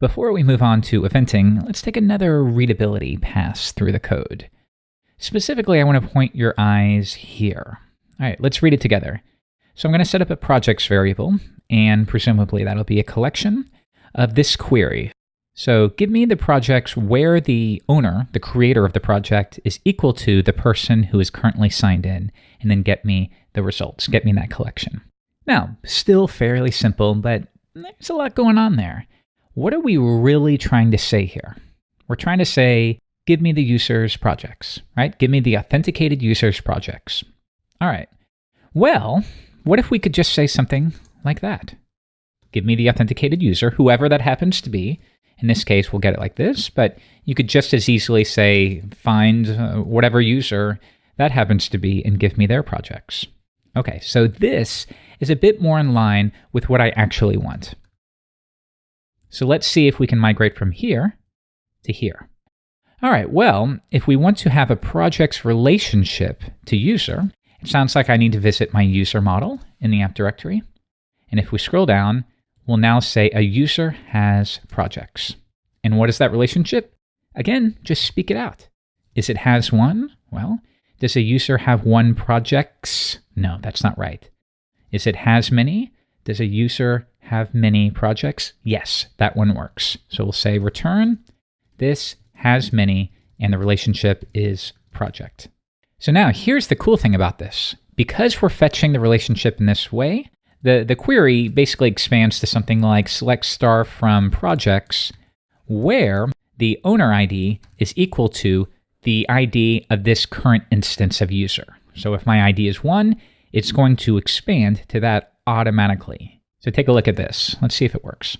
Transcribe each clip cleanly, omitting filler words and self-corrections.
Before we move on to eventing, let's take another readability pass through the code. Specifically, I want to point your eyes here. All right, let's read it together. So I'm going to set up a projects variable, and presumably that'll be a collection of this query. So give me the projects where the owner, the creator of the project, is equal to the person who is currently signed in, and then get me the results, get me that collection. Now, still fairly simple, but there's a lot going on there. What are we really trying to say here? We're trying to say, give me the user's projects, right? Give me the authenticated user's projects. All right. Well, what if we could just say something like that? Give me the authenticated user, whoever that happens to be. In this case, we'll get it like this, but you could just as easily say, find whatever user that happens to be and give me their projects. Okay, so this is a bit more in line with what I actually want. So let's see if we can migrate from here to here. All right, well, if we want to have a project's relationship to user, it sounds like I need to visit my user model in the app directory. And if we scroll down, we'll now say a user has projects. And what is that relationship? Again, just speak it out. Is it has one? Well, does a user have one projects? No, that's not right. Is it has many? Does a user have many projects? Yes, that one works. So we'll say return, this has many, and the relationship is project. So now here's the cool thing about this. Because we're fetching the relationship in this way, the query basically expands to something like select star from projects where the owner ID is equal to the ID of this current instance of user. So if my ID is 1, it's going to expand to that automatically. So take a look at this. Let's see if it works.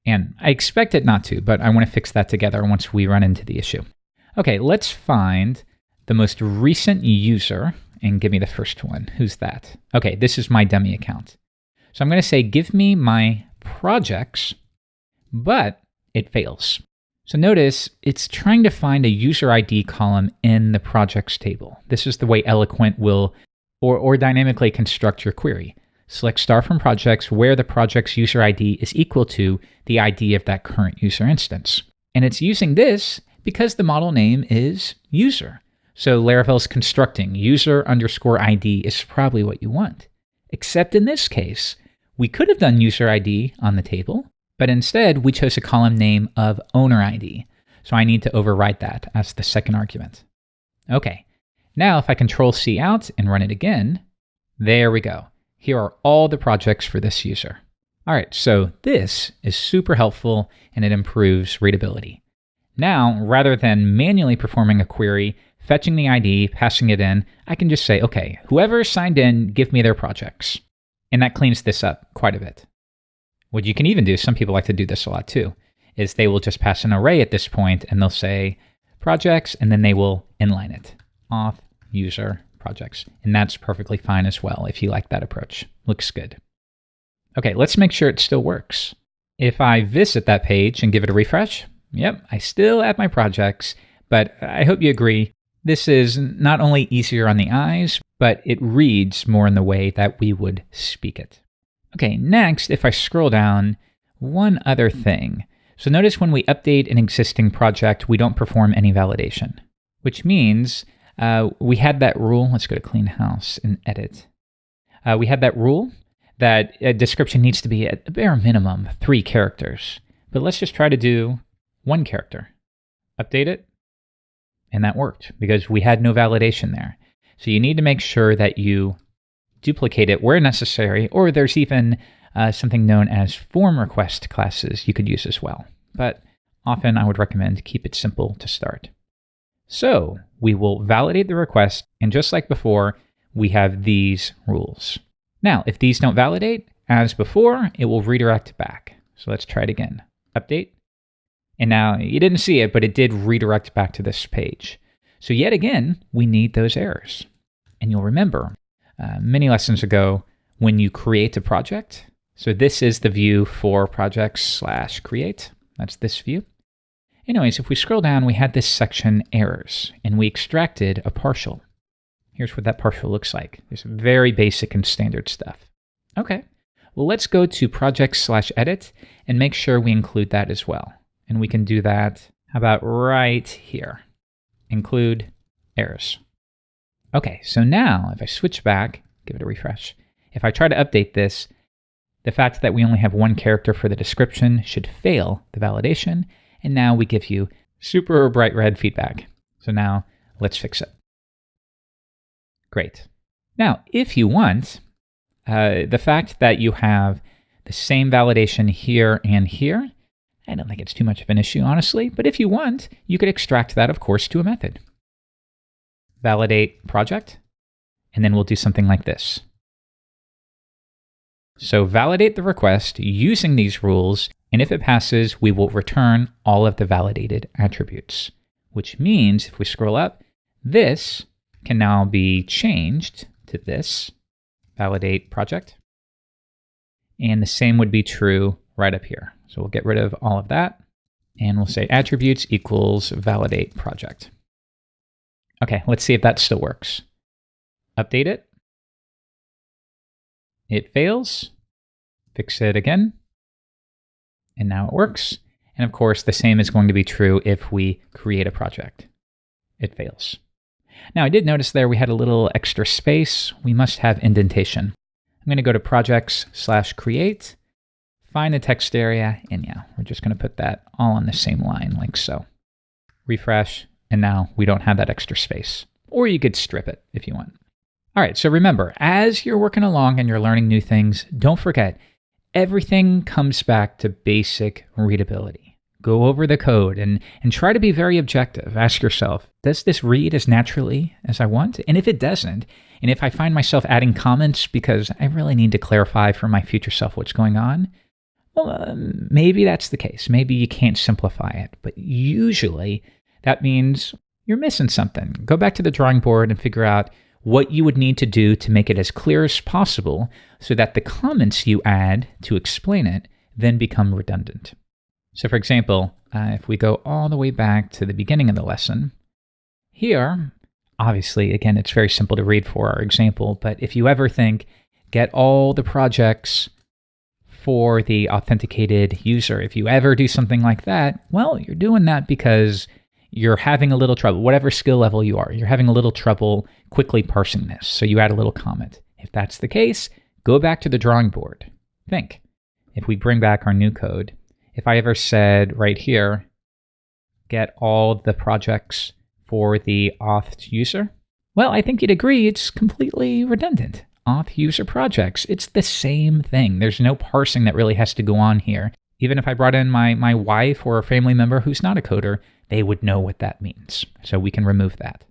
And I expect it not to, but I want to fix that together once we run into the issue. Okay, let's find the most recent user and give me the first one. Who's that? Okay, this is my dummy account. So I'm going to say, give me my projects, but it fails. So notice it's trying to find a user ID column in the projects table. This is the way Eloquent will or dynamically construct your query. Select star from projects where the project's user ID is equal to the ID of that current user instance. And it's using this because the model name is user. So Laravel's constructing user underscore ID is probably what you want. Except in this case, we could have done user ID on the table, but instead we chose a column name of owner ID. So I need to override that as the second argument. Okay, now if I Control C out and run it again, there we go. Here are all the projects for this user. All right, so this is super helpful and it improves readability. Now, rather than manually performing a query, fetching the ID, passing it in, I can just say, okay, whoever signed in, give me their projects. And that cleans this up quite a bit. What you can even do, some people like to do this a lot too, is they will just pass an array at this point and they'll say projects, and then they will inline it. Auth, user, projects. And that's perfectly fine as well if you like that approach. Looks good. Okay, let's make sure it still works. If I visit that page and give it a refresh, yep, I still have my projects, but I hope you agree, this is not only easier on the eyes, but it reads more in the way that we would speak it. Okay, next, if I scroll down, one other thing. So notice when we update an existing project, we don't perform any validation, which means we had that rule. Let's go to Clean House and edit. We had that rule that a description needs to be at a bare minimum 3 characters. But let's just try to do 1 character. Update it. And that worked because we had no validation there. So you need to make sure that you duplicate it where necessary, or there's even something known as form request classes you could use as well. But often I would recommend keep it simple to start. So we will validate the request, and just like before, we have these rules. Now, if these don't validate, as before, it will redirect back. So let's try it again. Update. And now you didn't see it, but it did redirect back to this page. So yet again, we need those errors. And you'll remember many lessons ago when you create a project. So this is the view for projects/create. That's this view. Anyways, if we scroll down, we had this section errors, and we extracted a partial. Here's what that partial looks like. There's very basic and standard stuff. Okay, well, let's go to projects/edit and make sure we include that as well. And we can do that, how about right here? Include errors. Okay, so now if I switch back, give it a refresh. If I try to update this, the fact that we only have one character for the description should fail the validation. And now we give you super bright red feedback. So now let's fix it. Great. Now, if you want, the fact that you have the same validation here and here, I don't think it's too much of an issue, honestly. But if you want, you could extract that, of course, to a method. Validate project, and then we'll do something like this. So validate the request using these rules, and if it passes, we will return all of the validated attributes, which means if we scroll up, this can now be changed to this, validate project. And the same would be true right up here. So we'll get rid of all of that, and we'll say attributes equals validate project. Okay, let's see if that still works. Update it. It fails. Fix it again. And now it works. And of course, the same is going to be true if we create a project. It fails. Now, I did notice there we had a little extra space. We must have indentation. I'm going to go to projects/create, find the text area, and yeah, we're just going to put that all on the same line like so. Refresh. And now we don't have that extra space. Or you could strip it if you want. All right, so remember, as you're working along and you're learning new things, don't forget, everything comes back to basic readability. Go over the code and try to be very objective. Ask yourself, does this read as naturally as I want? And if it doesn't, and if I find myself adding comments because I really need to clarify for my future self what's going on, well, maybe that's the case. Maybe you can't simplify it, but usually that means you're missing something. Go back to the drawing board and figure out what you would need to do to make it as clear as possible so that the comments you add to explain it then become redundant. So for example, if we go all the way back to the beginning of the lesson, here, obviously, again, it's very simple to read for our example, but if you ever think, get all the projects for the authenticated user, if you ever do something like that, well, you're doing that because you're having a little trouble, whatever skill level you are, you're having a little trouble quickly parsing this. So you add a little comment. If that's the case, go back to the drawing board. Think, if we bring back our new code, if I ever said right here, get all the projects for the auth user, well, I think you'd agree it's completely redundant. Auth user projects, it's the same thing. There's no parsing that really has to go on here. Even if I brought in my wife or a family member who's not a coder, they would know what that means. So we can remove that.